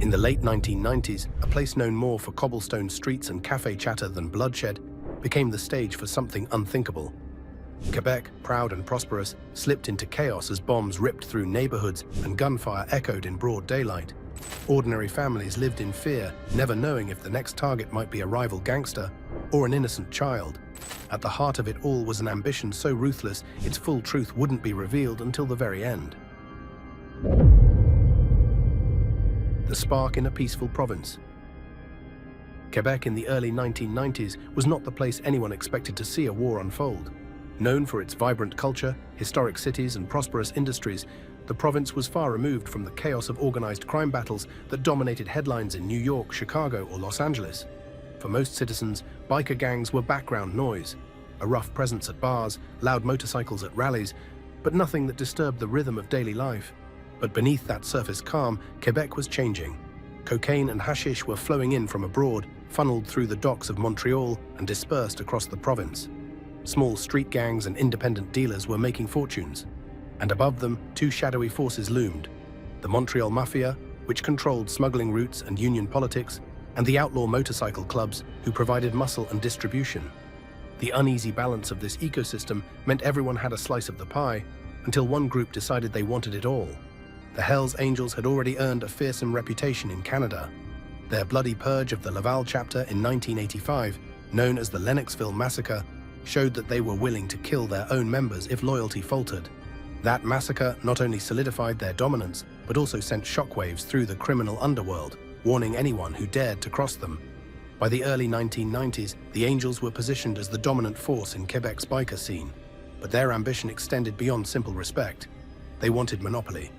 In the late 1990s, a place known more for cobblestone streets and cafe chatter than bloodshed became the stage for something unthinkable. Quebec, proud and prosperous, slipped into chaos as bombs ripped through neighborhoods and gunfire echoed in broad daylight. Ordinary families lived in fear, never knowing if the next target might be a rival gangster or an innocent child. At the heart of it all was an ambition so ruthless its full truth wouldn't be revealed until the very end. The spark in a peaceful province. Quebec in the early 1990s was not the place anyone expected to see a war unfold. Known for its vibrant culture, historic cities, and prosperous industries, the province was far removed from the chaos of organized crime battles that dominated headlines in New York, Chicago, or Los Angeles. For most citizens, biker gangs were background noise, a rough presence at bars, loud motorcycles at rallies, but nothing that disturbed the rhythm of daily life. But beneath that surface calm, Quebec was changing. Cocaine and hashish were flowing in from abroad, funneled through the docks of Montreal and dispersed across the province. Small street gangs and independent dealers were making fortunes. And above them, two shadowy forces loomed: the Montreal Mafia, which controlled smuggling routes and union politics, and the outlaw motorcycle clubs, who provided muscle and distribution. The uneasy balance of this ecosystem meant everyone had a slice of the pie, until one group decided they wanted it all. The Hells Angels had already earned a fearsome reputation in Canada. Their bloody purge of the Laval chapter in 1985, known as the Lennoxville massacre, showed that they were willing to kill their own members if loyalty faltered. That massacre not only solidified their dominance, but also sent shockwaves through the criminal underworld, warning anyone who dared to cross them. By the early 1990s, the Angels were positioned as the dominant force in Quebec's biker scene. But their ambition extended beyond simple respect. They wanted monopoly.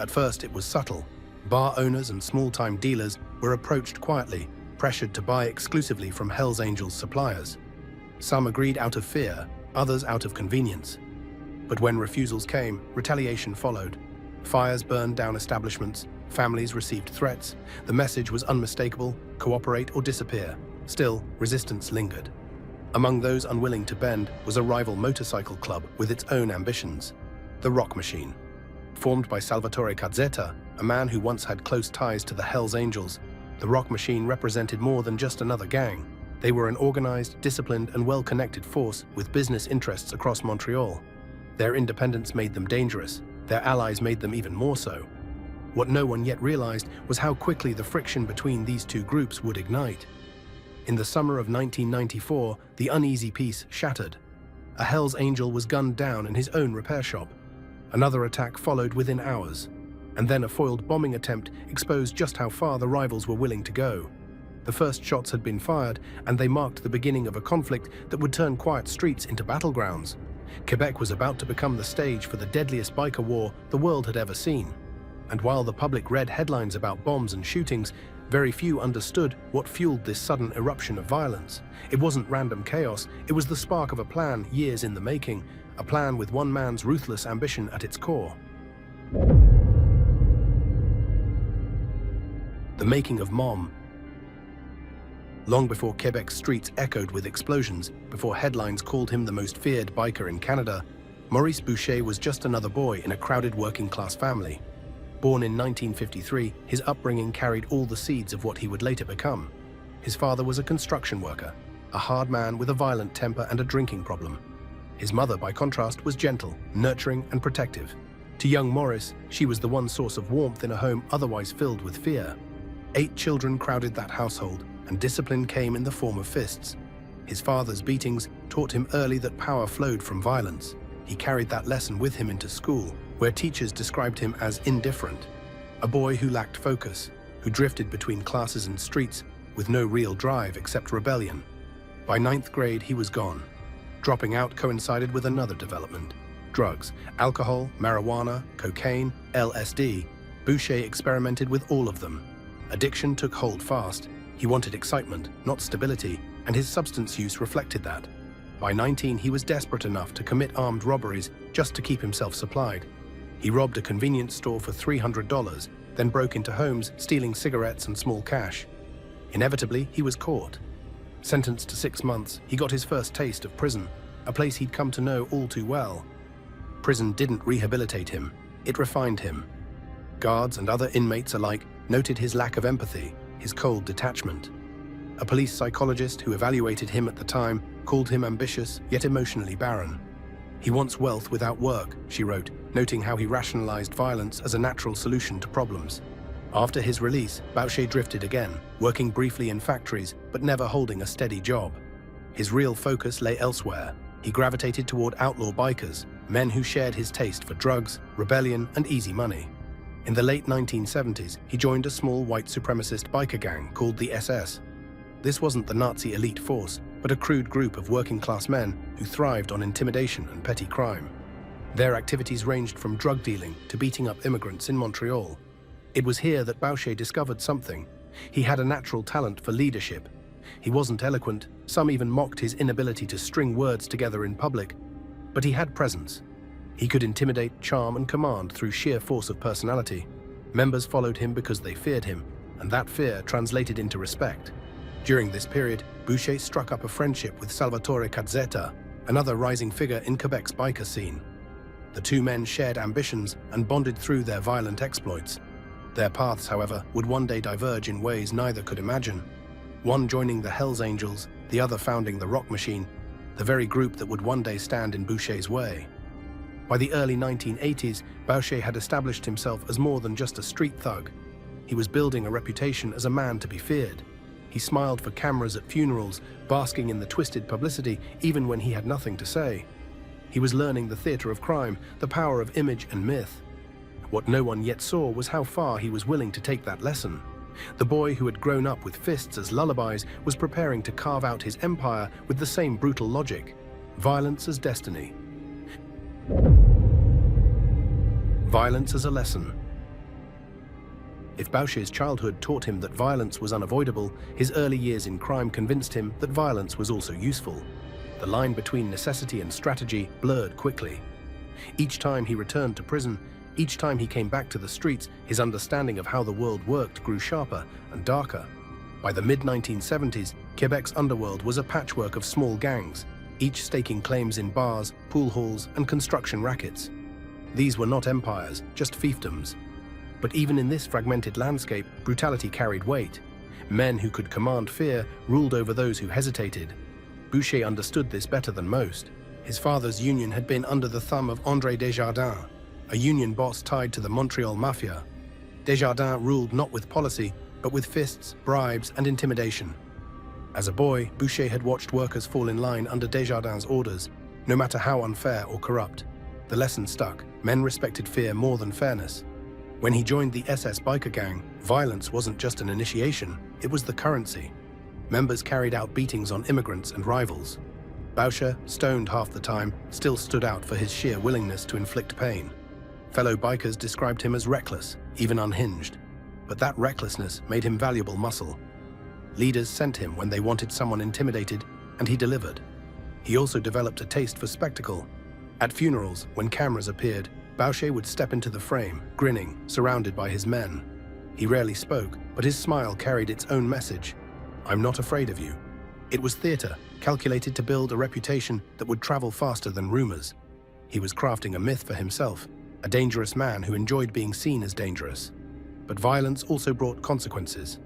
At first, it was subtle. Bar owners and small-time dealers were approached quietly, pressured to buy exclusively from Hells Angels suppliers. Some agreed out of fear, others out of convenience. But when refusals came, retaliation followed. Fires burned down establishments, families received threats. The message was unmistakable: cooperate or disappear. Still, resistance lingered. Among those unwilling to bend was a rival motorcycle club with its own ambitions: the Rock Machine. Formed by Salvatore Cazzetta, a man who once had close ties to the Hells Angels, the Rock Machine represented more than just another gang. They were an organized, disciplined, and well-connected force with business interests across Montreal. Their independence made them dangerous. Their allies made them even more so. What no one yet realized was how quickly the friction between these two groups would ignite. In the summer of 1994, the uneasy peace shattered. A Hells Angel was gunned down in his own repair shop. Another attack followed within hours, and then a foiled bombing attempt exposed just how far the rivals were willing to go. The first shots had been fired, and they marked the beginning of a conflict that would turn quiet streets into battlegrounds. Quebec was about to become the stage for the deadliest biker war the world had ever seen. And while the public read headlines about bombs and shootings, very few understood what fueled this sudden eruption of violence. It wasn't random chaos, it was the spark of a plan years in the making, a plan with one man's ruthless ambition at its core. The making of Mom. Long before Quebec's streets echoed with explosions, before headlines called him the most feared biker in Canada, Maurice Boucher was just another boy in a crowded working-class family. Born in 1953, his upbringing carried all the seeds of what he would later become. His father was a construction worker, a hard man with a violent temper and a drinking problem. His mother, by contrast, was gentle, nurturing, and protective. To young Maurice, she was the one source of warmth in a home otherwise filled with fear. 8 children crowded that household, and discipline came in the form of fists. His father's beatings taught him early that power flowed from violence. He carried that lesson with him into school, where teachers described him as indifferent, a boy who lacked focus, who drifted between classes and streets with no real drive except rebellion. By 9th grade, he was gone. Dropping out coincided with another development: drugs, alcohol, marijuana, cocaine, LSD. Boucher experimented with all of them. Addiction took hold fast. He wanted excitement, not stability, and his substance use reflected that. By 19, he was desperate enough to commit armed robberies just to keep himself supplied. He robbed a convenience store for $300, then broke into homes, stealing cigarettes and small cash. Inevitably, he was caught. Sentenced to 6 months, he got his first taste of prison, a place he'd come to know all too well. Prison didn't rehabilitate him, it refined him. Guards and other inmates alike noted his lack of empathy, his cold detachment. A police psychologist who evaluated him at the time called him ambitious yet emotionally barren. "He wants wealth without work," she wrote, noting how he rationalized violence as a natural solution to problems. After his release, Boucher drifted again, working briefly in factories but never holding a steady job. His real focus lay elsewhere. He gravitated toward outlaw bikers, men who shared his taste for drugs, rebellion, and easy money. In the late 1970s, he joined a small white supremacist biker gang called the SS. This wasn't the Nazi elite force, but a crude group of working-class men who thrived on intimidation and petty crime. Their activities ranged from drug dealing to beating up immigrants in Montreal. It was here that Boucher discovered something. He had a natural talent for leadership. He wasn't eloquent, some even mocked his inability to string words together in public, but he had presence. He could intimidate, charm, and command through sheer force of personality. Members followed him because they feared him, and that fear translated into respect. During this period, Boucher struck up a friendship with Salvatore Cazzetta, another rising figure in Quebec's biker scene. The two men shared ambitions and bonded through their violent exploits. Their paths, however, would one day diverge in ways neither could imagine. One joining the HELLS Angels, the other founding the Rock Machine, the very group that would one day stand in Boucher's way. By the early 1980s, Boucher had established himself as more than just a street thug. He was building a reputation as a man to be feared. He smiled for cameras at funerals, basking in the twisted publicity even when he had nothing to say. He was learning the theater of crime, the power of image and myth. What no one yet saw was how far he was willing to take that lesson. The boy who had grown up with fists as lullabies was preparing to carve out his empire with the same brutal logic: violence as destiny. Violence as a lesson. If Boucher's childhood taught him that violence was unavoidable, his early years in crime convinced him that violence was also useful. The line between necessity and strategy blurred quickly. Each time he returned to prison, each time he came back to the streets, his understanding of how the world worked grew sharper and darker. By the mid-1970s, Quebec's underworld was a patchwork of small gangs, each staking claims in bars, pool halls, and construction rackets. These were not empires, just fiefdoms. But even in this fragmented landscape, brutality carried weight. Men who could command fear ruled over those who hesitated. Boucher understood this better than most. His father's union had been under the thumb of André Desjardins, a union boss tied to the Montreal mafia. Desjardins ruled not with policy, but with fists, bribes, and intimidation. As a boy, Boucher had watched workers fall in line under Desjardins' orders, no matter how unfair or corrupt. The lesson stuck. Men respected fear more than fairness. When he joined the SS biker gang, violence wasn't just an initiation, it was the currency. Members carried out beatings on immigrants and rivals. Boucher, stoned half the time, still stood out for his sheer willingness to inflict pain. Fellow bikers described him as reckless, even unhinged. But that recklessness made him valuable muscle. Leaders sent him when they wanted someone intimidated, and he delivered. He also developed a taste for spectacle. At funerals, when cameras appeared, Boucher would step into the frame, grinning, surrounded by his men. He rarely spoke, but his smile carried its own message. "I'm not afraid of you." It was theater, calculated to build a reputation that would travel faster than rumors. He was crafting a myth for himself, a dangerous man who enjoyed being seen as dangerous. But violence also brought consequences.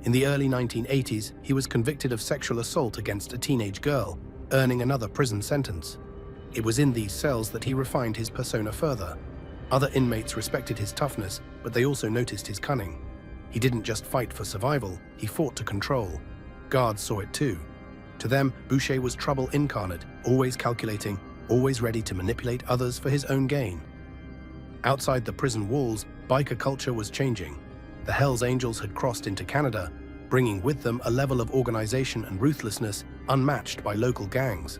In the early 1980s, he was convicted of sexual assault against a teenage girl, earning another prison sentence. It was in these cells that he refined his persona further. Other inmates respected his toughness, but they also noticed his cunning. He didn't just fight for survival, he fought to control. Guards saw it too. To them, Boucher was trouble incarnate, always calculating, always ready to manipulate others for his own gain. Outside the prison walls, biker culture was changing. The Hells Angels had crossed into Canada, bringing with them a level of organization and ruthlessness unmatched by local gangs.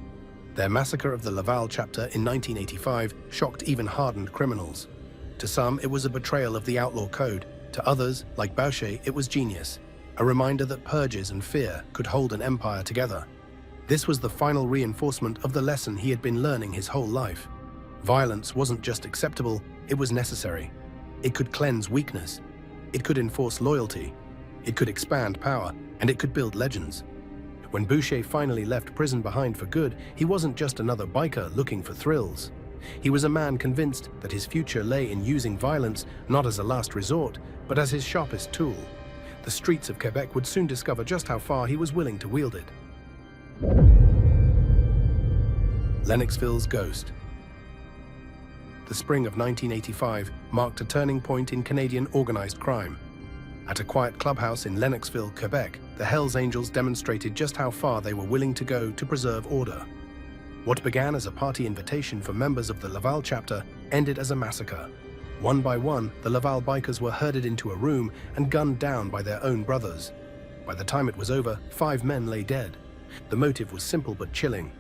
Their massacre of the Laval chapter in 1985 shocked even hardened criminals. To some, it was a betrayal of the outlaw code. To others, like Boucher, it was genius, a reminder that purges and fear could hold an empire together. This was the final reinforcement of the lesson he had been learning his whole life. Violence wasn't just acceptable, it was necessary. It could cleanse weakness. It could enforce loyalty. It could expand power, and it could build legends. When Boucher finally left prison behind for good, he wasn't just another biker looking for thrills. He was a man convinced that his future lay in using violence not as a last resort, but as his sharpest tool. The streets of Quebec would soon discover just how far he was willing to wield it. Lennoxville's ghost. The spring of 1985 marked a turning point in Canadian organized crime. At a quiet clubhouse in Lennoxville, Quebec, the Hells Angels demonstrated just how far they were willing to go to preserve order. What began as a party invitation for members of the Laval chapter ended as a massacre. One by one, the Laval bikers were herded into a room and gunned down by their own brothers. By the time it was over, 5 men lay dead. The motive was simple but chilling.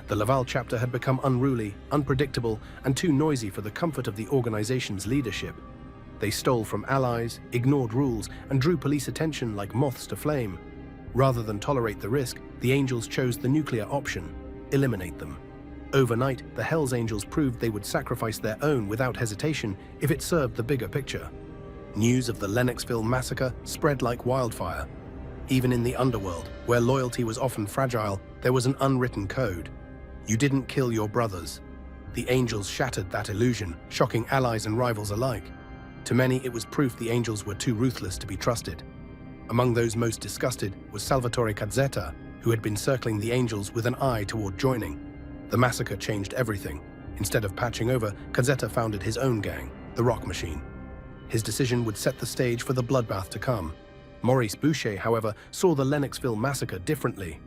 The Laval chapter had become unruly, unpredictable, and too noisy for the comfort of the organization's leadership. They stole from allies, ignored rules, and drew police attention like moths to flame. Rather than tolerate the risk, the Angels chose the nuclear option: eliminate them. Overnight, the Hells Angels proved they would sacrifice their own without hesitation if it served the bigger picture. News of the Lennoxville massacre spread like wildfire. Even in the underworld, where loyalty was often fragile, there was an unwritten code. You didn't kill your brothers. The Angels shattered that illusion, shocking allies and rivals alike. To many, it was proof the Angels were too ruthless to be trusted. Among those most disgusted was Salvatore Cazzetta, who had been circling the Angels with an eye toward joining. The massacre changed everything. Instead of patching over, Cazzetta founded his own gang, the Rock Machine. His decision would set the stage for the bloodbath to come. Maurice Boucher, however, saw the Lennoxville massacre differently.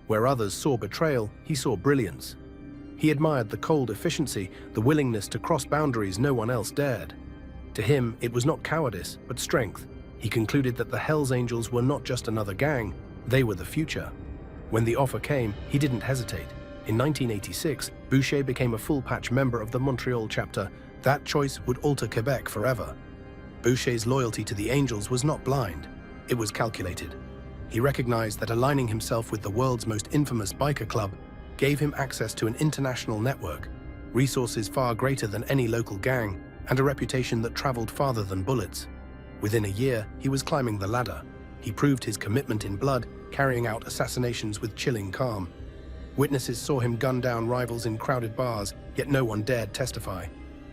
Where others saw betrayal, he saw brilliance. He admired the cold efficiency, the willingness to cross boundaries no one else dared. To him, it was not cowardice, but strength. He concluded that the Hells Angels were not just another gang, they were the future. When the offer came, he didn't hesitate. In 1986, Boucher became a full-patch member of the Montreal chapter. That choice would alter Quebec forever. Boucher's loyalty to the Angels was not blind. It was calculated. He recognized that aligning himself with the world's most infamous biker club gave him access to an international network, resources far greater than any local gang, and a reputation that traveled farther than bullets. Within a year, he was climbing the ladder. He proved his commitment in blood, carrying out assassinations with chilling calm. Witnesses saw him gun down rivals in crowded bars, yet no one dared testify.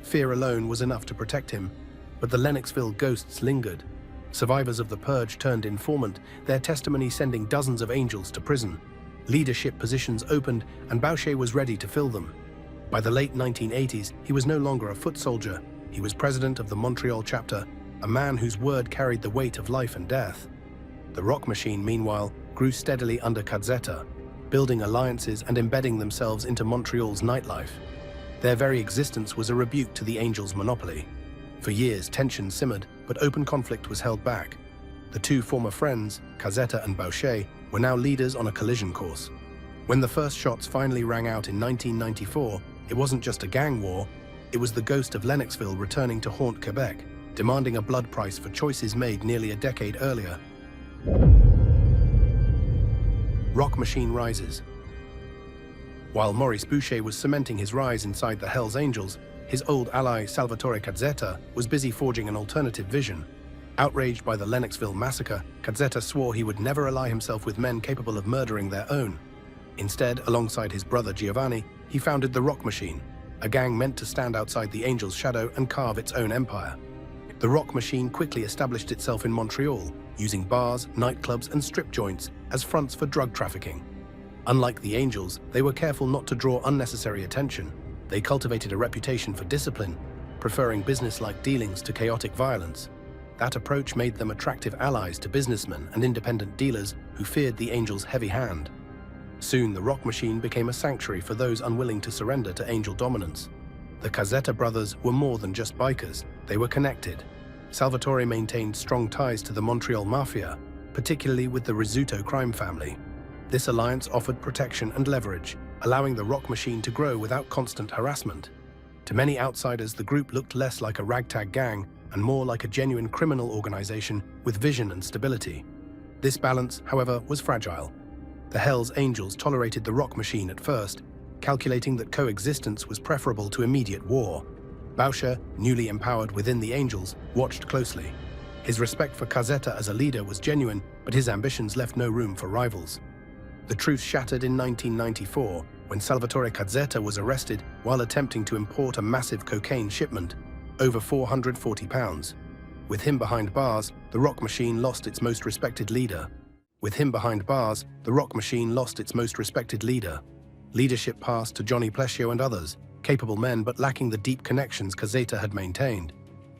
Fear alone was enough to protect him. But the Lennoxville ghosts lingered. Survivors of the purge turned informant, their testimony sending dozens of Angels to prison. Leadership positions opened, and Boucher was ready to fill them. By the late 1980s, he was no longer a foot soldier. He was president of the Montreal chapter, a man whose word carried the weight of life and death. The Rock Machine, meanwhile, grew steadily under Cazzetta, building alliances and embedding themselves into Montreal's nightlife. Their very existence was a rebuke to the Angels' monopoly. For years, tension simmered, but open conflict was held back. The two former friends, Cazzetta and Boucher, were now leaders on a collision course. When the first shots finally rang out in 1994, it wasn't just a gang war, it was the ghost of Lennoxville returning to haunt Quebec, demanding a blood price for choices made nearly a decade earlier. Rock Machine rises. While Maurice Boucher was cementing his rise inside the Hells Angels, his old ally Salvatore Cazzetta was busy forging an alternative vision. Outraged by the Lennoxville massacre, Cazzetta swore he would never ally himself with men capable of murdering their own. Instead, alongside his brother Giovanni, he founded the Rock Machine, a gang meant to stand outside the Angels' shadow and carve its own empire. The Rock Machine quickly established itself in Montreal, using bars, nightclubs, and strip joints as fronts for drug trafficking. Unlike the Angels, they were careful not to draw unnecessary attention. They cultivated a reputation for discipline, preferring business-like dealings to chaotic violence. That approach made them attractive allies to businessmen and independent dealers who feared the Angels' heavy hand. Soon, the Rock Machine became a sanctuary for those unwilling to surrender to Angel dominance. The Cazzetta brothers were more than just bikers, they were connected. Salvatore maintained strong ties to the Montreal Mafia, particularly with the Rizzuto crime family. This alliance offered protection and leverage, allowing the Rock Machine to grow without constant harassment. To many outsiders, the group looked less like a ragtag gang and more like a genuine criminal organization with vision and stability. This balance, however, was fragile. The Hells Angels tolerated the Rock Machine at first, calculating that coexistence was preferable to immediate war. Boucher, newly empowered within the Angels, watched closely. His respect for Cazzetta as a leader was genuine, but his ambitions left no room for rivals. The truce shattered in 1994, when Salvatore Cazzetta was arrested while attempting to import a massive cocaine shipment, over 440 pounds. With him behind bars, the rock machine lost its most respected leader. Leadership passed to Johnny Plescio and others, capable men but lacking the deep connections Cazzetta had maintained.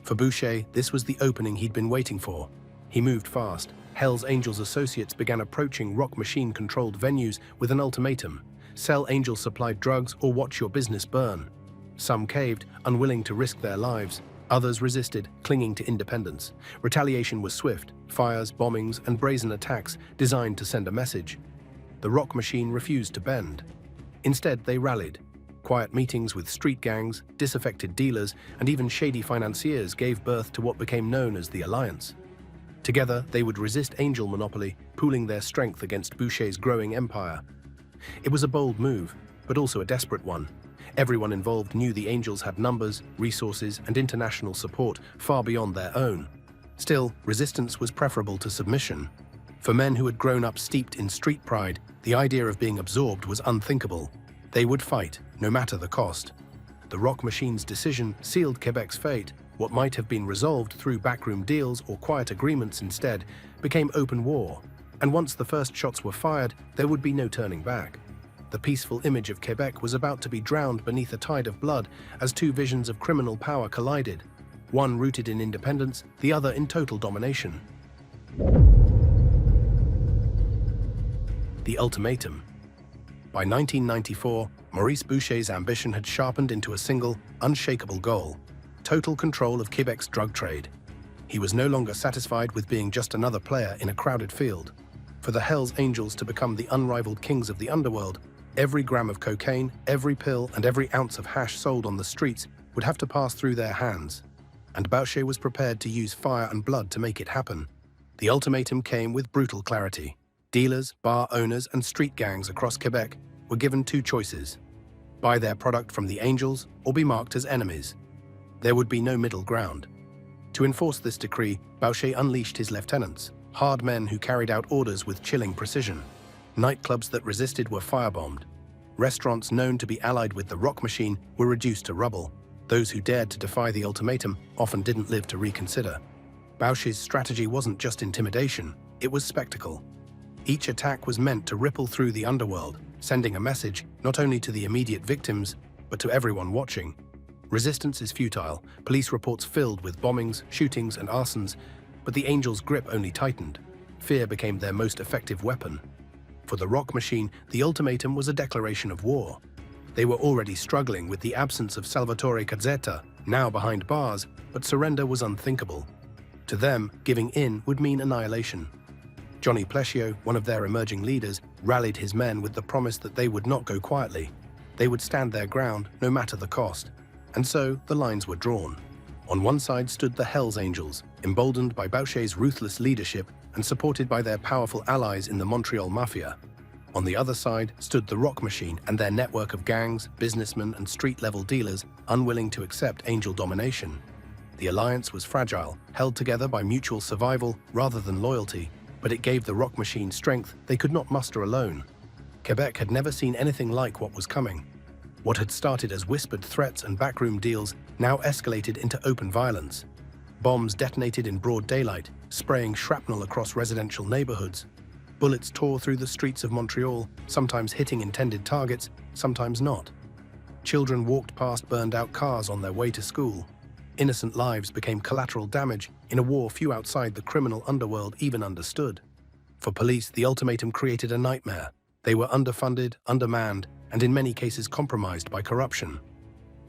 For Boucher, this was the opening he'd been waiting for. He moved fast. HELLS Angels associates began approaching rock machine-controlled venues with an ultimatum: sell Angel-supplied drugs or watch your business burn. Some caved, unwilling to risk their lives. Others resisted, clinging to independence. Retaliation was swift: fires, bombings, and brazen attacks designed to send a message. The rock machine refused to bend. Instead, they rallied. Quiet meetings with street gangs, disaffected dealers, and even shady financiers gave birth to what became known as the Alliance. Together, they would resist Angel monopoly, pooling their strength against Boucher's growing empire. It was a bold move, but also a desperate one. Everyone involved knew the Angels had numbers, resources, and international support far beyond their own. Still, resistance was preferable to submission. For men who had grown up steeped in street pride, the idea of being absorbed was unthinkable. They would fight, no matter the cost. The rock machine's decision sealed Quebec's fate. What might have been resolved through backroom deals or quiet agreements instead became open war. And once the first shots were fired, there would be no turning back. The peaceful image of Quebec was about to be drowned beneath a tide of blood as two visions of criminal power collided, one rooted in independence, the other in total domination. The ultimatum. By 1994, Maurice Boucher's ambition had sharpened into a single, unshakable goal: total control of Quebec's drug trade. He was no longer satisfied with being just another player in a crowded field. For the HELLS Angels to become the unrivaled kings of the underworld, every gram of cocaine, every pill, and every ounce of hash sold on the streets would have to pass through their hands. And Boucher was prepared to use fire and blood to make it happen. The ultimatum came with brutal clarity. Dealers, bar owners, and street gangs across Quebec were given two choices: buy their product from the Angels or be marked as enemies. There would be no middle ground. To enforce this decree, Boucher unleashed his lieutenants, hard men who carried out orders with chilling precision. Nightclubs that resisted were firebombed. Restaurants known to be allied with the rock machine were reduced to rubble. Those who dared to defy the ultimatum often didn't live to reconsider. Boucher's strategy wasn't just intimidation, it was spectacle. Each attack was meant to ripple through the underworld, sending a message not only to the immediate victims, but to everyone watching. Resistance is futile, police reports filled with bombings, shootings, and arsons, but the Angels' grip only tightened. Fear became their most effective weapon. For the rock machine, the ultimatum was a declaration of war. They were already struggling with the absence of Salvatore Cazzetta, now behind bars, but surrender was unthinkable. To them, giving in would mean annihilation. Johnny Plescio, one of their emerging leaders, rallied his men with the promise that they would not go quietly. They would stand their ground, no matter the cost. And so, the lines were drawn. On one side stood the HELLS Angels, emboldened by Boucher's ruthless leadership and supported by their powerful allies in the Montreal Mafia. On the other side stood the rock machine and their network of gangs, businessmen, and street-level dealers unwilling to accept Angel domination. The alliance was fragile, held together by mutual survival rather than loyalty, but it gave the rock machine strength they could not muster alone. Quebec had never seen anything like what was coming. What had started as whispered threats and backroom deals now escalated into open violence. Bombs detonated in broad daylight, spraying shrapnel across residential neighborhoods. Bullets tore through the streets of Montreal, sometimes hitting intended targets, sometimes not. Children walked past burned-out cars on their way to school. Innocent lives became collateral damage in a war few outside the criminal underworld even understood. For police, the ultimatum created a nightmare. They were underfunded, undermanned, and in many cases compromised by corruption.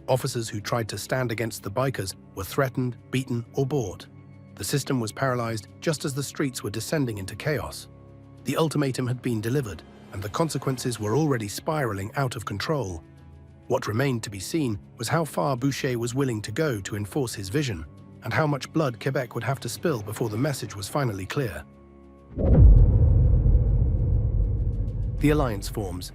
Officers who tried to stand against the bikers were threatened, beaten, or bought. The system was paralyzed just as the streets were descending into chaos. The ultimatum had been delivered, and the consequences were already spiraling out of control. What remained to be seen was how far Boucher was willing to go to enforce his vision, and how much blood Quebec would have to spill before the message was finally clear. The alliance forms.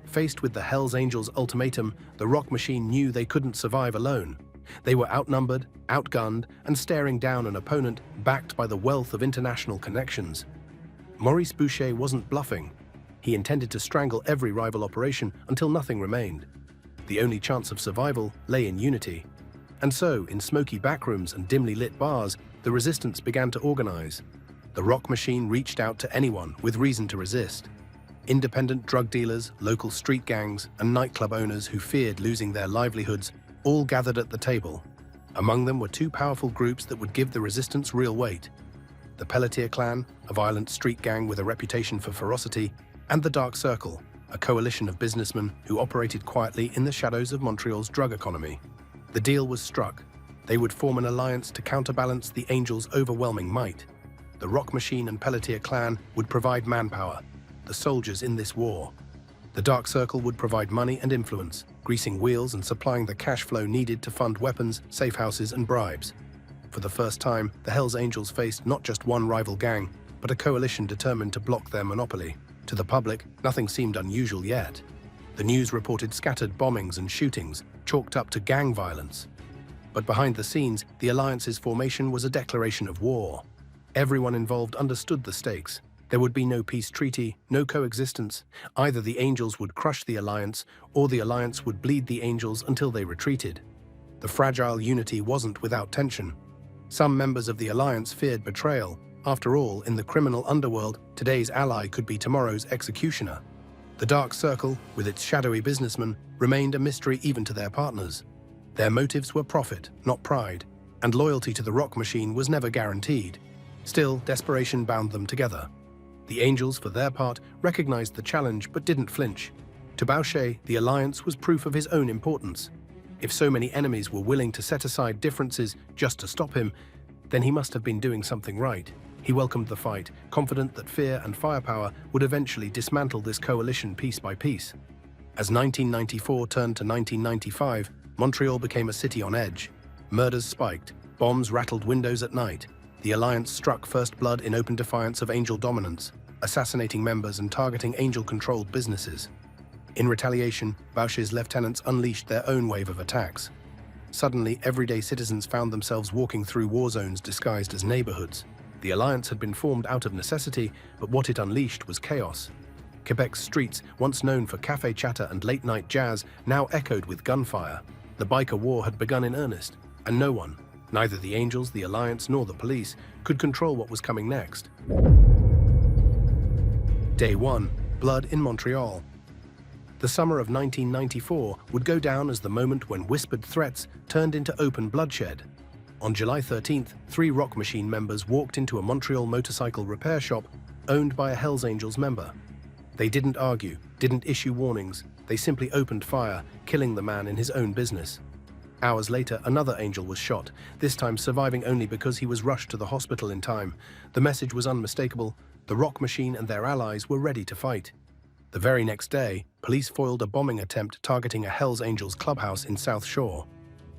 Faced with the HELLS Angels' ultimatum, the rock machine knew they couldn't survive alone. They were outnumbered, outgunned, and staring down an opponent backed by the wealth of international connections. Maurice Boucher wasn't bluffing. He intended to strangle every rival operation until nothing remained. The only chance of survival lay in unity. And so, in smoky backrooms and dimly lit bars, the resistance began to organize. The rock machine reached out to anyone with reason to resist. Independent drug dealers, local street gangs, and nightclub owners who feared losing their livelihoods all gathered at the table. Among them were two powerful groups that would give the resistance real weight: the Pelletier clan, a violent street gang with a reputation for ferocity, and the Dark Circle, a coalition of businessmen who operated quietly in the shadows of Montreal's drug economy. The deal was struck. They would form an alliance to counterbalance the Angels' overwhelming might. The Rock Machine and Pelletier clan would provide manpower, the soldiers in this war. The Dark Circle would provide money and influence, greasing wheels and supplying the cash flow needed to fund weapons, safe houses, and bribes. For the first time, the Hells Angels faced not just one rival gang, but a coalition determined to block their monopoly. To the public, nothing seemed unusual yet. The news reported scattered bombings and shootings, chalked up to gang violence. But behind the scenes, the alliance's formation was a declaration of war. Everyone involved understood the stakes. There would be no peace treaty, no coexistence. Either the Angels would crush the alliance, or the alliance would bleed the Angels until they retreated. The fragile unity wasn't without tension. Some members of the alliance feared betrayal. After all, in the criminal underworld, today's ally could be tomorrow's executioner. The Dark Circle, with its shadowy businessmen, remained a mystery even to their partners. Their motives were profit, not pride, and loyalty to the Rock Machine was never guaranteed. Still, desperation bound them together. The Angels, for their part, recognized the challenge but didn't flinch. To Boucher, the alliance was proof of his own importance. If so many enemies were willing to set aside differences just to stop him, then he must have been doing something right. He welcomed the fight, confident that fear and firepower would eventually dismantle this coalition piece by piece. As 1994 turned to 1995, Montreal became a city on edge. Murders spiked, bombs rattled windows at night. The Alliance struck first blood in open defiance of Angel dominance, assassinating members and targeting Angel-controlled businesses. In retaliation, Boucher's lieutenants unleashed their own wave of attacks. Suddenly, everyday citizens found themselves walking through war zones disguised as neighborhoods. The Alliance had been formed out of necessity, but what it unleashed was chaos. Quebec's streets, once known for cafe chatter and late-night jazz, now echoed with gunfire. The Biker War had begun in earnest, and no one, neither the Angels, the Alliance, nor the police, could control what was coming next. Day 1. Blood in Montreal. The summer of 1994 would go down as the moment when whispered threats turned into open bloodshed. On July 13th, 3 Rock Machine members walked into a Montreal motorcycle repair shop owned by a Hells Angels member. They didn't argue, didn't issue warnings. They simply opened fire, killing the man in his own business. Hours later, another Angel was shot, this time surviving only because he was rushed to the hospital in time. The message was unmistakable. The Rock Machine and their allies were ready to fight. The very next day, police foiled a bombing attempt targeting a Hells Angels clubhouse in South Shore.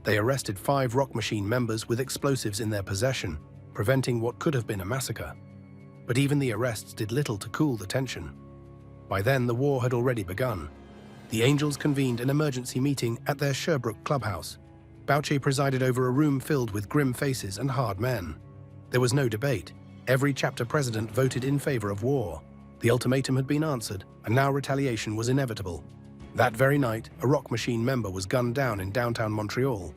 They arrested 5 Rock Machine members with explosives in their possession, preventing what could have been a massacre. But even the arrests did little to cool the tension. By then, the war had already begun. The Angels convened an emergency meeting at their Sherbrooke clubhouse. Boucher presided over a room filled with grim faces and hard men. There was no debate. Every chapter president voted in favor of war. The ultimatum had been answered, and now retaliation was inevitable. That very night, a Rock Machine member was gunned down in downtown Montreal.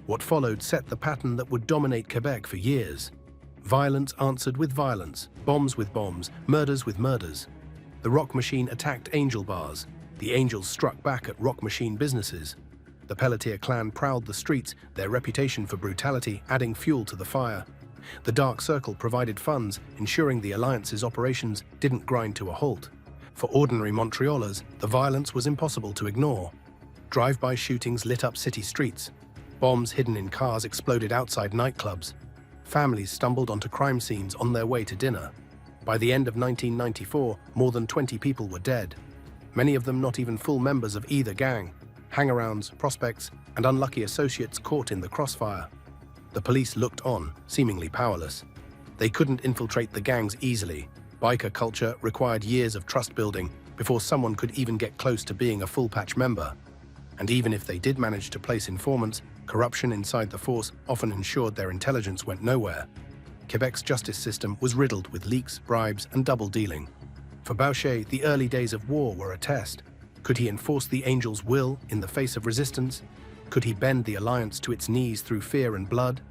What followed set the pattern that would dominate Quebec for years. Violence answered with violence, bombs with bombs, murders with murders. The Rock Machine attacked Angel bars. The Angels struck back at Rock Machine businesses. The Pelletier clan prowled the streets, their reputation for brutality adding fuel to the fire. The Dark Circle provided funds, ensuring the Alliance's operations didn't grind to a halt. For ordinary Montrealers, the violence was impossible to ignore. Drive-by shootings lit up city streets. Bombs hidden in cars exploded outside nightclubs. Families stumbled onto crime scenes on their way to dinner. By the end of 1994, more than 20 people were dead. Many of them not even full members of either gang. Hangarounds, prospects, and unlucky associates caught in the crossfire. The police looked on, seemingly powerless. They couldn't infiltrate the gangs easily. Biker culture required years of trust building before someone could even get close to being a full-patch member. And even if they did manage to place informants, corruption inside the force often ensured their intelligence went nowhere. Quebec's justice system was riddled with leaks, bribes, and double-dealing. For Boucher, the early days of war were a test. Could he enforce the Angels' will in the face of resistance? Could he bend the alliance to its knees through fear and blood?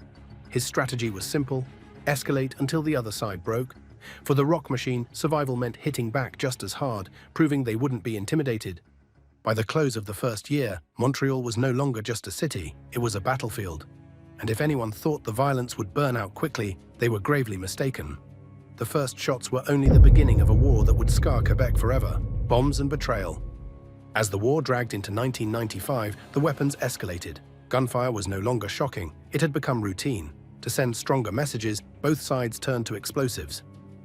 His strategy was simple: escalate until the other side broke. For the rock machine, survival meant hitting back just as hard, proving they wouldn't be intimidated. By the close of the first year, Montreal was no longer just a city, it was a battlefield. And if anyone thought the violence would burn out quickly, they were gravely mistaken. The first shots were only the beginning of a war that would scar Quebec forever: bombs and betrayal. As the war dragged into 1995, the weapons escalated. Gunfire was no longer shocking, it had become routine. To send stronger messages, both sides turned to explosives.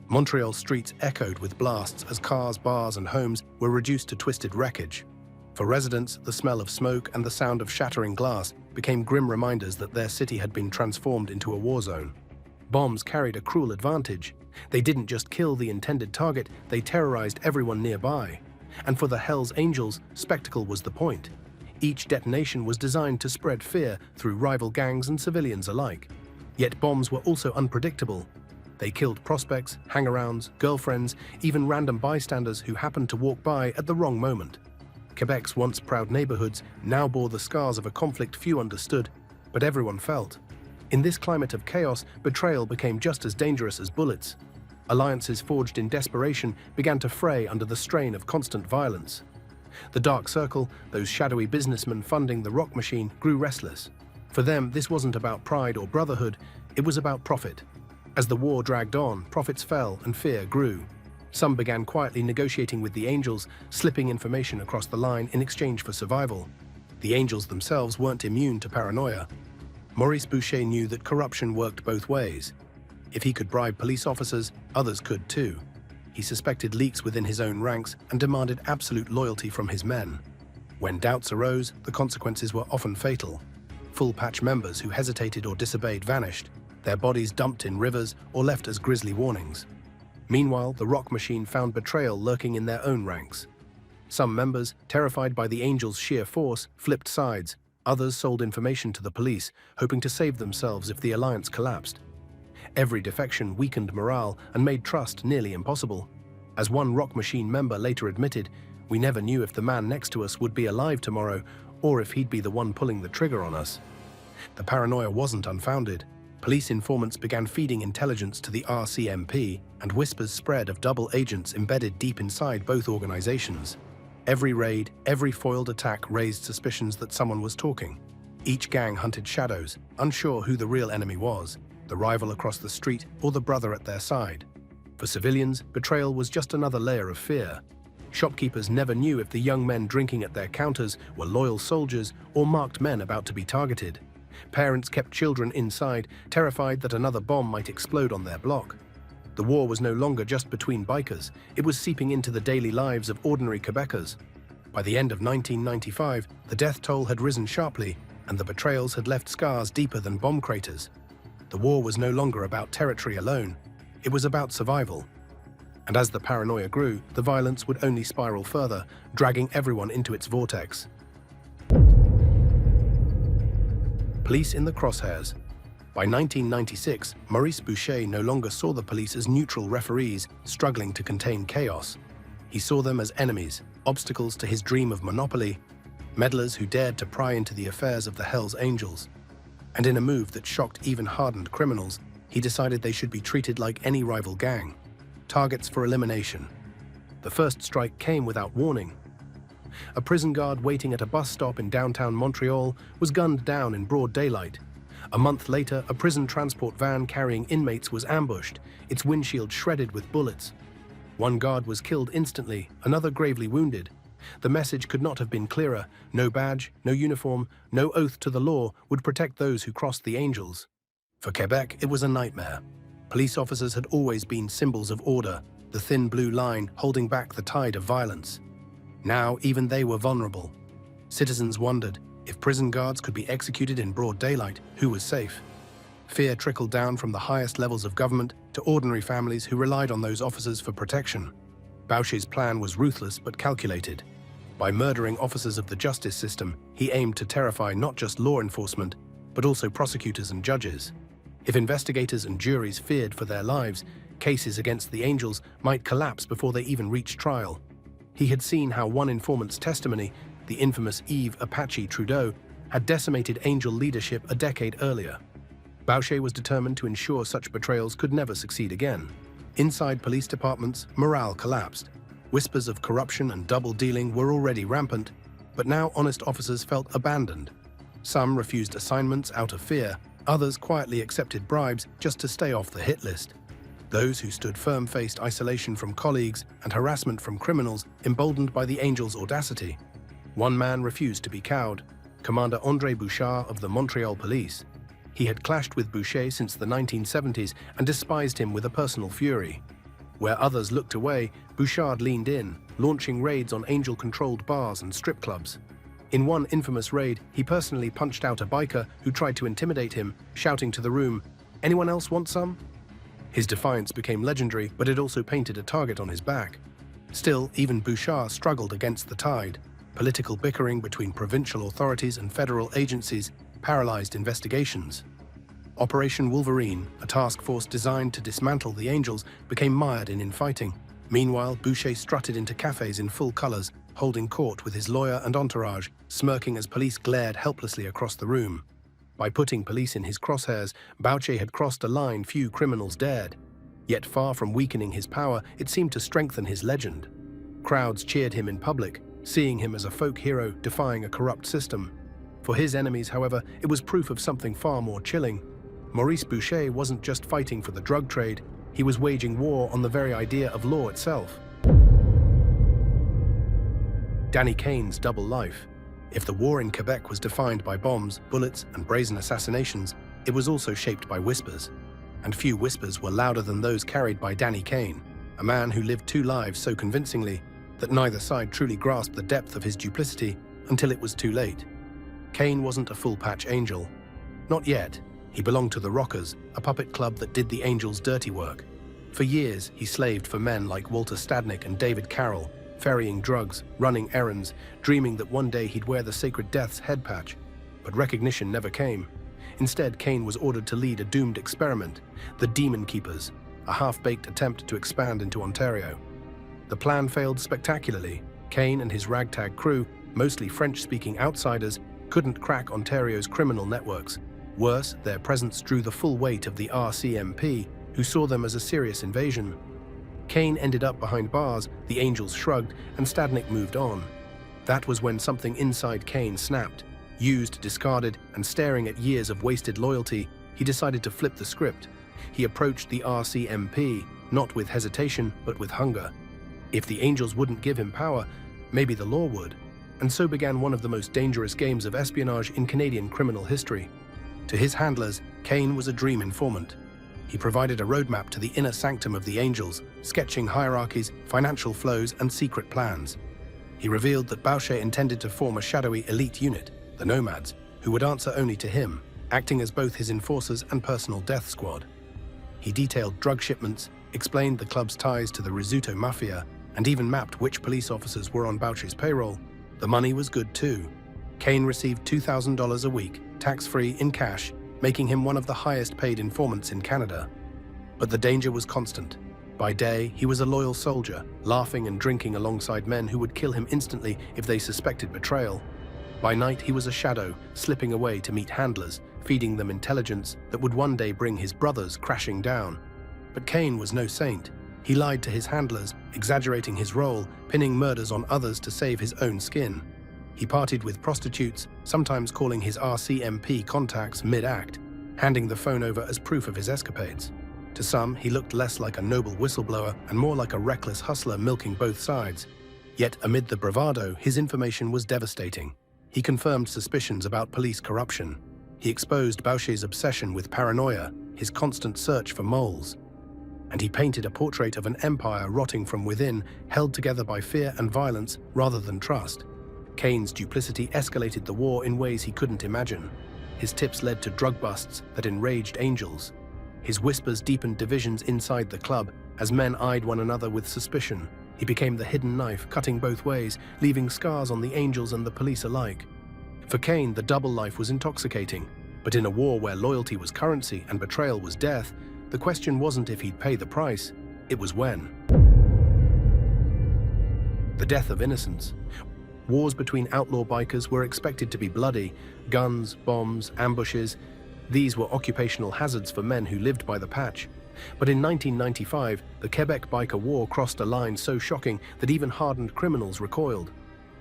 Montreal streets echoed with blasts as cars, bars, and homes were reduced to twisted wreckage. For residents, the smell of smoke and the sound of shattering glass became grim reminders that their city had been transformed into a war zone. Bombs carried a cruel advantage. They didn't just kill the intended target, they terrorized everyone nearby. And for the HELLS Angels, spectacle was the point. Each detonation was designed to spread fear through rival gangs and civilians alike. Yet bombs were also unpredictable. They killed prospects, hang-arounds, girlfriends, even random bystanders who happened to walk by at the wrong moment. Quebec's once proud neighborhoods now bore the scars of a conflict few understood, but everyone felt. In this climate of chaos, betrayal became just as dangerous as bullets. Alliances forged in desperation began to fray under the strain of constant violence. The Dark Circle, those shadowy businessmen funding the rock machine, grew restless. For them, this wasn't about pride or brotherhood, it was about profit. As the war dragged on, profits fell and fear grew. Some began quietly negotiating with the Angels, slipping information across the line in exchange for survival. The Angels themselves weren't immune to paranoia. Maurice Boucher knew that corruption worked both ways. If he could bribe police officers, others could too. He suspected leaks within his own ranks and demanded absolute loyalty from his men. When doubts arose, the consequences were often fatal. Full patch members who hesitated or disobeyed vanished, their bodies dumped in rivers or left as grisly warnings. Meanwhile, the rock machine found betrayal lurking in their own ranks. Some members, terrified by the Angels' sheer force, flipped sides. Others sold information to the police, hoping to save themselves if the alliance collapsed. Every defection weakened morale and made trust nearly impossible. As one rock machine member later admitted, "We never knew if the man next to us would be alive tomorrow, or if he'd be the one pulling the trigger on us." The paranoia wasn't unfounded. Police informants began feeding intelligence to the RCMP, and whispers spread of double agents embedded deep inside both organizations. Every raid, every foiled attack raised suspicions that someone was talking. Each gang hunted shadows, unsure who the real enemy was, the rival across the street or the brother at their side. For civilians, betrayal was just another layer of fear. Shopkeepers never knew if the young men drinking at their counters were loyal soldiers or marked men about to be targeted. Parents kept children inside, terrified that another bomb might explode on their block. The war was no longer just between bikers, it was seeping into the daily lives of ordinary Quebecers. By the end of 1995, the death toll had risen sharply, and the betrayals had left scars deeper than bomb craters. The war was no longer about territory alone, it was about survival. And as the paranoia grew, the violence would only spiral further, dragging everyone into its vortex. Police in the crosshairs. By 1996, Maurice Boucher no longer saw the police as neutral referees struggling to contain chaos. He saw them as enemies, obstacles to his dream of monopoly, meddlers who dared to pry into the affairs of the HELLS Angels. And in a move that shocked even hardened criminals, he decided they should be treated like any rival gang, targets for elimination. The first strike came without warning. A prison guard waiting at a bus stop in downtown Montreal was gunned down in broad daylight. A month later, a prison transport van carrying inmates was ambushed, its windshield shredded with bullets. One guard was killed instantly, another gravely wounded. The message could not have been clearer: no badge, no uniform, no oath to the law would protect those who crossed the Angels. For Quebec, it was a nightmare. Police officers had always been symbols of order, the thin blue line holding back the tide of violence. Now, even they were vulnerable. Citizens wondered, if prison guards could be executed in broad daylight, who was safe? Fear trickled down from the highest levels of government to ordinary families who relied on those officers for protection. Boucher's plan was ruthless but calculated. By murdering officers of the justice system, he aimed to terrify not just law enforcement, but also prosecutors and judges. If investigators and juries feared for their lives, cases against the Angels might collapse before they even reached trial. He had seen how one informant's testimony, the infamous Eve Apache Trudeau, had decimated Angel leadership a decade earlier. Boucher was determined to ensure such betrayals could never succeed again. Inside police departments, morale collapsed. Whispers of corruption and double-dealing were already rampant, but now honest officers felt abandoned. Some refused assignments out of fear, others quietly accepted bribes just to stay off the hit list. Those who stood firm faced isolation from colleagues and harassment from criminals, emboldened by the Angels' audacity. One man refused to be cowed, Commander André Boucher of the Montreal police. He had clashed with Boucher since the 1970s and despised him with a personal fury. Where others looked away, Bouchard leaned in, launching raids on Angel-controlled bars and strip clubs. In one infamous raid, he personally punched out a biker who tried to intimidate him, shouting to the room, "Anyone else want some?" His defiance became legendary, but it also painted a target on his back. Still, even Bouchard struggled against the tide. Political bickering between provincial authorities and federal agencies paralyzed investigations. Operation Wolverine, a task force designed to dismantle the Angels, became mired in infighting. Meanwhile, Boucher strutted into cafes in full colors, holding court with his lawyer and entourage, smirking as police glared helplessly across the room. By putting police in his crosshairs, Boucher had crossed a line few criminals dared. Yet far from weakening his power, it seemed to strengthen his legend. Crowds cheered him in public, seeing him as a folk hero defying a corrupt system. For his enemies, however, it was proof of something far more chilling. Maurice Boucher wasn't just fighting for the drug trade, he was waging war on the very idea of law itself. Danny Kane's double life. If the war in Quebec was defined by bombs, bullets, and brazen assassinations, it was also shaped by whispers. And few whispers were louder than those carried by Danny Kane, a man who lived two lives so convincingly that neither side truly grasped the depth of his duplicity until it was too late. Kane wasn't a full-patch angel. Not yet. He belonged to the Rockers, a puppet club that did the Angels' dirty work. For years, he slaved for men like Walter Stadnick and David Carroll, ferrying drugs, running errands, dreaming that one day he'd wear the Sacred Death's head patch. But recognition never came. Instead, Kane was ordered to lead a doomed experiment, the Demon Keepers, a half-baked attempt to expand into Ontario. The plan failed spectacularly. Kane and his ragtag crew, mostly French-speaking outsiders, couldn't crack Ontario's criminal networks. Worse, their presence drew the full weight of the RCMP, who saw them as a serious invasion. Kane ended up behind bars, the Angels shrugged, and Stadnick moved on. That was when something inside Kane snapped. Used, discarded, and staring at years of wasted loyalty, he decided to flip the script. He approached the RCMP, not with hesitation, but with hunger. If the Angels wouldn't give him power, maybe the law would. And so began one of the most dangerous games of espionage in Canadian criminal history. To his handlers, Kane was a dream informant. He provided a roadmap to the inner sanctum of the Angels, sketching hierarchies, financial flows, and secret plans. He revealed that Boucher intended to form a shadowy elite unit, the Nomads, who would answer only to him, acting as both his enforcers and personal death squad. He detailed drug shipments, explained the club's ties to the Risotto Mafia, and even mapped which police officers were on Boucher's payroll. The money was good too. Kane received $2,000 a week, tax-free in cash, making him one of the highest-paid informants in Canada. But the danger was constant. By day, he was a loyal soldier, laughing and drinking alongside men who would kill him instantly if they suspected betrayal. By night, he was a shadow, slipping away to meet handlers, feeding them intelligence that would one day bring his brothers crashing down. But Kane was no saint. He lied to his handlers, exaggerating his role, pinning murders on others to save his own skin. He partied with prostitutes, sometimes calling his RCMP contacts mid-act, handing the phone over as proof of his escapades. To some, he looked less like a noble whistleblower and more like a reckless hustler milking both sides. Yet amid the bravado, his information was devastating. He confirmed suspicions about police corruption. He exposed Boucher's obsession with paranoia, his constant search for moles. And he painted a portrait of an empire rotting from within, held together by fear and violence rather than trust. Kane's duplicity escalated the war in ways he couldn't imagine. His tips led to drug busts that enraged Angels. His whispers deepened divisions inside the club as men eyed one another with suspicion. He became the hidden knife, cutting both ways, leaving scars on the Angels and the police alike. For Kane, the double life was intoxicating. But in a war where loyalty was currency and betrayal was death, the question wasn't if he'd pay the price, it was when. The death of innocents. Wars between outlaw bikers were expected to be bloody. Guns, bombs, ambushes. These were occupational hazards for men who lived by the patch. But in 1995, the Quebec Biker War crossed a line so shocking that even hardened criminals recoiled.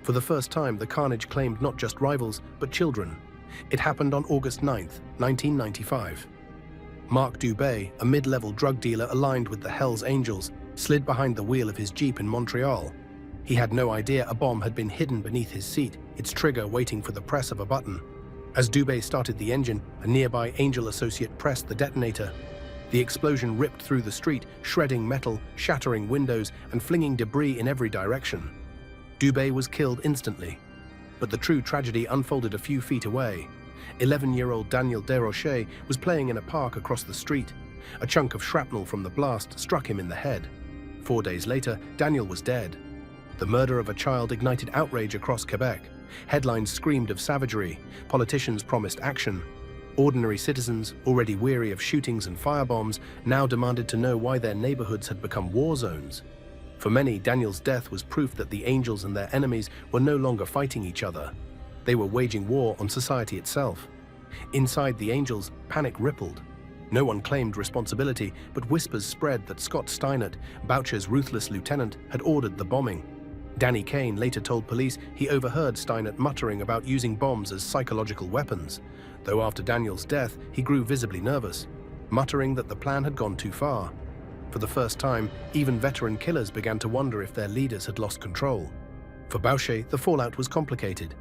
For the first time, the carnage claimed not just rivals, but children. It happened on August 9, 1995. Marc Dubé, a mid-level drug dealer aligned with the HELLS Angels, slid behind the wheel of his Jeep in Montreal. He had no idea a bomb had been hidden beneath his seat, its trigger waiting for the press of a button. As Dubé started the engine, a nearby Angel associate pressed the detonator. The explosion ripped through the street, shredding metal, shattering windows, and flinging debris in every direction. Dubé was killed instantly. But the true tragedy unfolded a few feet away. 11-year-old Daniel Desrochers was playing in a park across the street. A chunk of shrapnel from the blast struck him in the head. 4 days later, Daniel was dead. The murder of a child ignited outrage across Quebec. Headlines screamed of savagery. Politicians promised action. Ordinary citizens, already weary of shootings and firebombs, now demanded to know why their neighborhoods had become war zones. For many, Daniel's death was proof that the Angels and their enemies were no longer fighting each other. They were waging war on society itself. Inside the Angels, panic rippled. No one claimed responsibility, but whispers spread that Scott Steinert, Boucher's ruthless lieutenant, had ordered the bombing. Danny Kane later told police he overheard Steinert muttering about using bombs as psychological weapons, though after Daniel's death, he grew visibly nervous, muttering that the plan had gone too far. For the first time, even veteran killers began to wonder if their leaders had lost control. For Boucher, the fallout was complicated.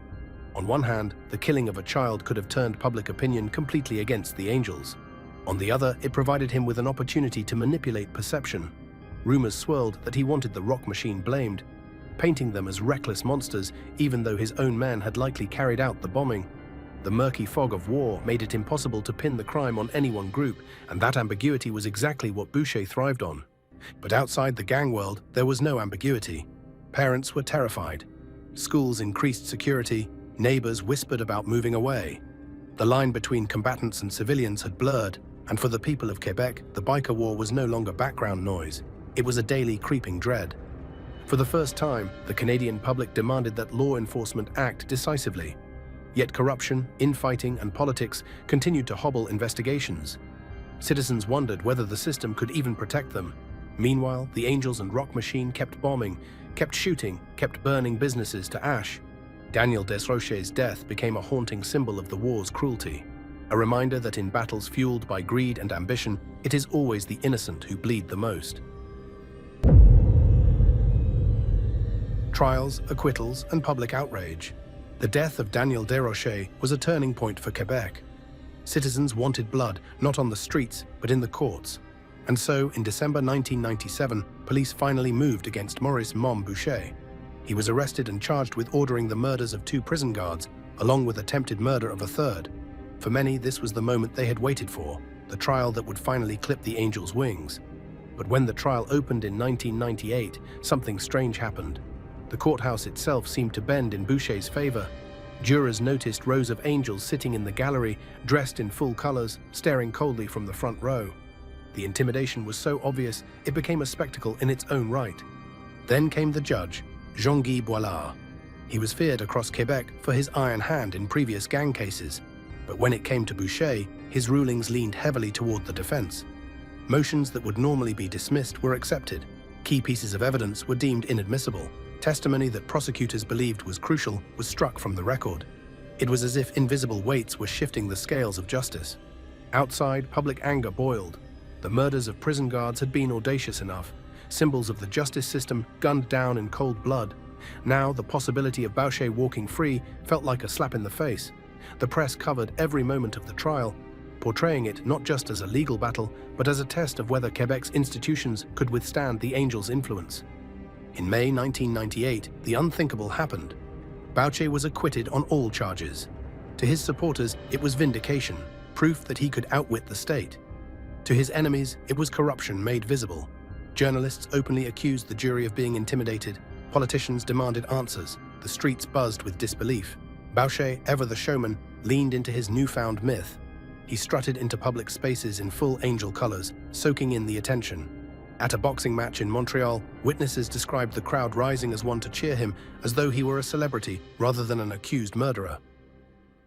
On one hand, the killing of a child could have turned public opinion completely against the Angels. On the other, it provided him with an opportunity to manipulate perception. Rumors swirled that he wanted the rock machine blamed, painting them as reckless monsters, even though his own men had likely carried out the bombing. The murky fog of war made it impossible to pin the crime on any one group, and that ambiguity was exactly what Boucher thrived on. But outside the gang world, there was no ambiguity. Parents were terrified. Schools increased security. Neighbors whispered about moving away. The line between combatants and civilians had blurred, and for the people of Quebec, the biker war was no longer background noise. It was a daily creeping dread. For the first time, the Canadian public demanded that law enforcement act decisively. Yet corruption, infighting, and politics continued to hobble investigations. Citizens wondered whether the system could even protect them. Meanwhile, the Angels and Rock Machine kept bombing, kept shooting, kept burning businesses to ash. Daniel Desrochers' death became a haunting symbol of the war's cruelty, a reminder that in battles fueled by greed and ambition, it is always the innocent who bleed the most. Trials, acquittals, and public outrage. The death of Daniel Desrochers was a turning point for Quebec. Citizens wanted blood, not on the streets, but in the courts. And so, in December 1997, police finally moved against Maurice Boucher. He was arrested and charged with ordering the murders of 2 prison guards, along with attempted murder of a third. For many, this was the moment they had waited for, the trial that would finally clip the Angels' wings. But when the trial opened in 1998, something strange happened. The courthouse itself seemed to bend in Boucher's favor. Jurors noticed rows of Angels sitting in the gallery, dressed in full colors, staring coldly from the front row. The intimidation was so obvious, it became a spectacle in its own right. Then came the judge, Jean-Guy Boilard. He was feared across Quebec for his iron hand in previous gang cases. But when it came to Boucher, his rulings leaned heavily toward the defense. Motions that would normally be dismissed were accepted. Key pieces of evidence were deemed inadmissible. Testimony that prosecutors believed was crucial was struck from the record. It was as if invisible weights were shifting the scales of justice. Outside, public anger boiled. The murders of prison guards had been audacious enough, symbols of the justice system gunned down in cold blood. Now, the possibility of Boucher walking free felt like a slap in the face. The press covered every moment of the trial, portraying it not just as a legal battle, but as a test of whether Quebec's institutions could withstand the Angels' influence. In May 1998, the unthinkable happened. Boucher was acquitted on all charges. To his supporters, it was vindication, proof that he could outwit the state. To his enemies, it was corruption made visible. Journalists openly accused the jury of being intimidated. Politicians demanded answers. The streets buzzed with disbelief. Boucher, ever the showman, leaned into his newfound myth. He strutted into public spaces in full angel colors, soaking in the attention. At a boxing match in Montreal, witnesses described the crowd rising as one to cheer him, as though he were a celebrity rather than an accused murderer.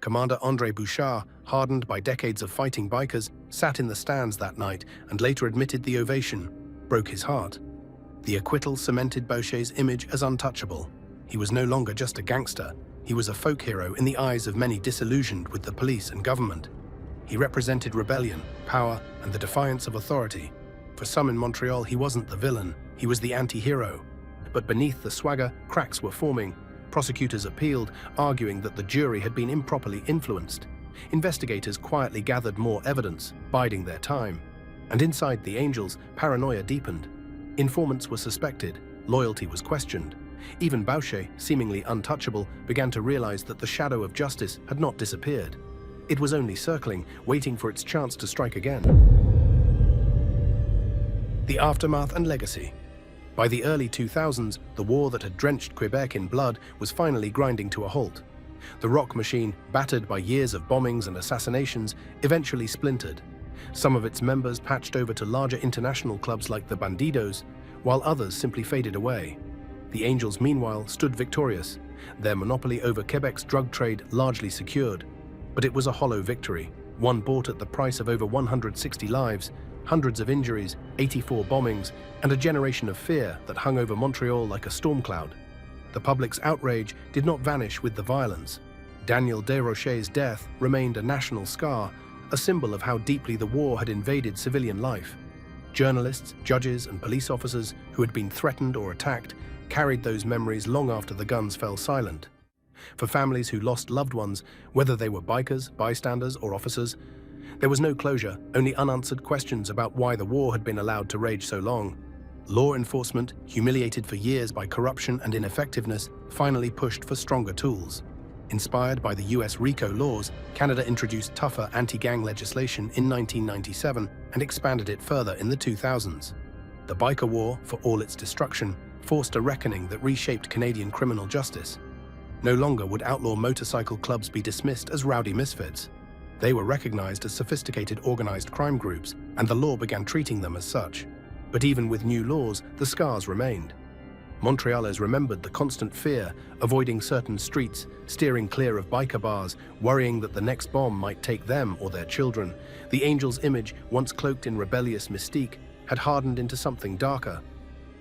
Commander André Boucher, hardened by decades of fighting bikers, sat in the stands that night and later admitted the ovation broke his heart. The acquittal cemented Boucher's image as untouchable. He was no longer just a gangster. He was a folk hero in the eyes of many disillusioned with the police and government. He represented rebellion, power, and the defiance of authority. For some in Montreal, he wasn't the villain, he was the anti-hero. But beneath the swagger, cracks were forming. Prosecutors appealed, arguing that the jury had been improperly influenced. Investigators quietly gathered more evidence, biding their time. And inside the Angels, paranoia deepened. Informants were suspected, loyalty was questioned. Even Boucher, seemingly untouchable, began to realize that the shadow of justice had not disappeared. It was only circling, waiting for its chance to strike again. The aftermath and legacy. By the early 2000s, the war that had drenched Quebec in blood was finally grinding to a halt. The rock machine, battered by years of bombings and assassinations, eventually splintered. Some of its members patched over to larger international clubs like the Bandidos, while others simply faded away. The Angels, meanwhile, stood victorious, their monopoly over Quebec's drug trade largely secured. But it was a hollow victory, one bought at the price of over 160 lives, hundreds of injuries, 84 bombings, and a generation of fear that hung over Montreal like a storm cloud. The public's outrage did not vanish with the violence. Daniel Desrochers' death remained a national scar, a symbol of how deeply the war had invaded civilian life. Journalists, judges, and police officers who had been threatened or attacked carried those memories long after the guns fell silent. For families who lost loved ones, whether they were bikers, bystanders, or officers, there was no closure, only unanswered questions about why the war had been allowed to rage so long. Law enforcement, humiliated for years by corruption and ineffectiveness, finally pushed for stronger tools. Inspired by the US RICO laws, Canada introduced tougher anti-gang legislation in 1997 and expanded it further in the 2000s. The Biker War, for all its destruction, forced a reckoning that reshaped Canadian criminal justice. No longer would outlaw motorcycle clubs be dismissed as rowdy misfits. They were recognized as sophisticated organized crime groups, and the law began treating them as such. But even with new laws, the scars remained. Montrealers remembered the constant fear, avoiding certain streets, steering clear of biker bars, worrying that the next bomb might take them or their children. The Angels' image, once cloaked in rebellious mystique, had hardened into something darker.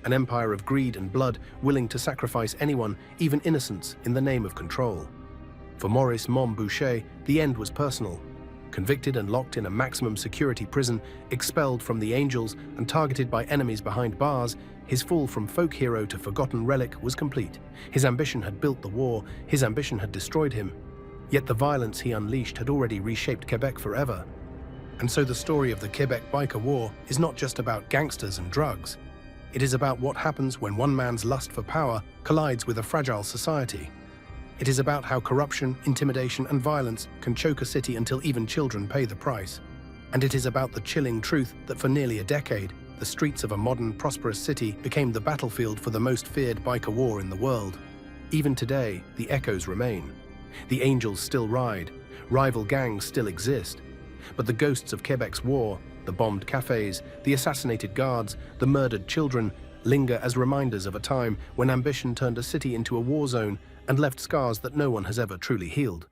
An empire of greed and blood, willing to sacrifice anyone, even innocents, in the name of control. For Maurice Boucher, the end was personal. Convicted and locked in a maximum security prison, expelled from the Angels and targeted by enemies behind bars, his fall from folk hero to forgotten relic was complete. His ambition had built the war, his ambition had destroyed him. Yet the violence he unleashed had already reshaped Quebec forever. And so the story of the Quebec Biker War is not just about gangsters and drugs. It is about what happens when one man's lust for power collides with a fragile society. It is about how corruption, intimidation, and violence can choke a city until even children pay the price. And it is about the chilling truth that for nearly a decade, the streets of a modern, prosperous city became the battlefield for the most feared biker war in the world. Even today, the echoes remain. The Angels still ride, rival gangs still exist. But the ghosts of Quebec's war, the bombed cafes, the assassinated guards, the murdered children, linger as reminders of a time when ambition turned a city into a war zone and left scars that no one has ever truly healed.